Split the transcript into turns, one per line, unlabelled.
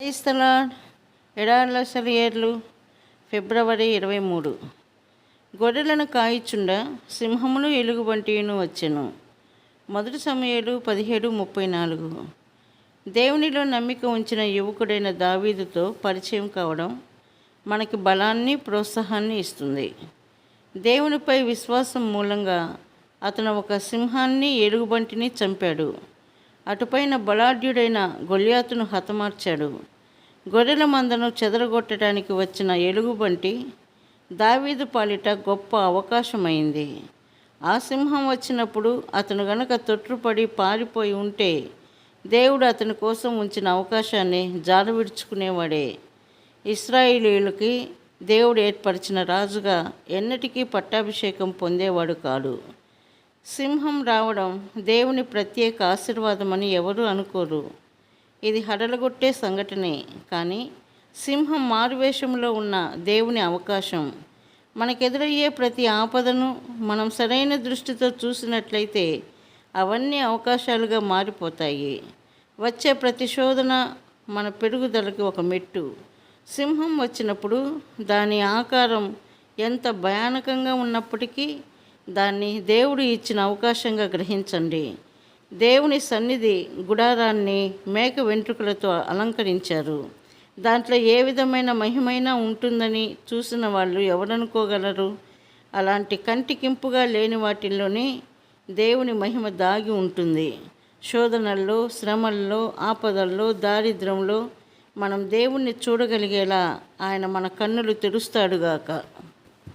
క్రైస్తల ఎడార్ల సెలయేర్లు ఫిబ్రవరి 23. గొర్రెలను కాయిచుండ సింహమును ఎలుగుబంటియును వచ్చెను. 1 సమూయేలు 17:34. దేవునిలో నమ్మిక ఉంచిన యువకుడైన దావీదుతో పరిచయం కావడం మనకి బలాన్ని, ప్రోత్సాహాన్ని ఇస్తుంది. దేవునిపై విశ్వాసం మూలంగా అతను ఒక సింహాన్ని, ఎలుగుబంటిని చంపాడు. అటుపైన బలాఢ్యుడైన గొల్యాతును హతమార్చాడు. గొర్రెల మందను చెదరగొట్టడానికి వచ్చిన ఎలుగుబంటి దావీదు పాలిట గొప్ప అవకాశమైంది. ఆ సింహం వచ్చినప్పుడు అతను గనక తొట్రుపడి పారిపోయి ఉంటే దేవుడు అతని కోసం ఉంచిన అవకాశాన్ని జారవిడుచుకునేవాడే. ఇశ్రాయేలీయులకి దేవుడు ఏర్పరిచిన రాజుగా ఎన్నటికీ పట్టాభిషేకం పొందేవాడు కాడు. సింహం రావడం దేవుని ప్రత్యేక ఆశీర్వాదమని ఎవరూ అనుకోరు. ఇది హడలగొట్టే సంఘటనే, కానీ సింహం మారువేషంలో ఉన్న దేవుని అవకాశం. మనకెదురయ్యే ప్రతి ఆపదను మనం సరైన దృష్టితో చూసినట్లయితే అవన్నీ అవకాశాలుగా మారిపోతాయి. వచ్చే ప్రతి శోధన మన పెరుగుదలకు ఒక మెట్టు. సింహం వచ్చినప్పుడు దాని ఆకారం ఎంత భయానకంగా ఉన్నప్పటికీ దాన్ని దేవుడు ఇచ్చిన అవకాశంగా గ్రహించండి. దేవుని సన్నిధి గుడారాన్ని మేక వెంట్రుకలతో అలంకరించారు. దాంట్లో ఏ విధమైన మహిమైన ఉంటుందని చూసిన వాళ్ళు ఎవరనుకోగలరు? అలాంటి కంటికింపుగా లేని వాటిల్లోనే దేవుని మహిమ దాగి ఉంటుంది. శోధనల్లో, శ్రమల్లో, ఆపదల్లో, దారిద్ర్యంలో మనం దేవుణ్ణి చూడగలిగేలా ఆయన మన కన్నులు తెరుస్తాడుగాక.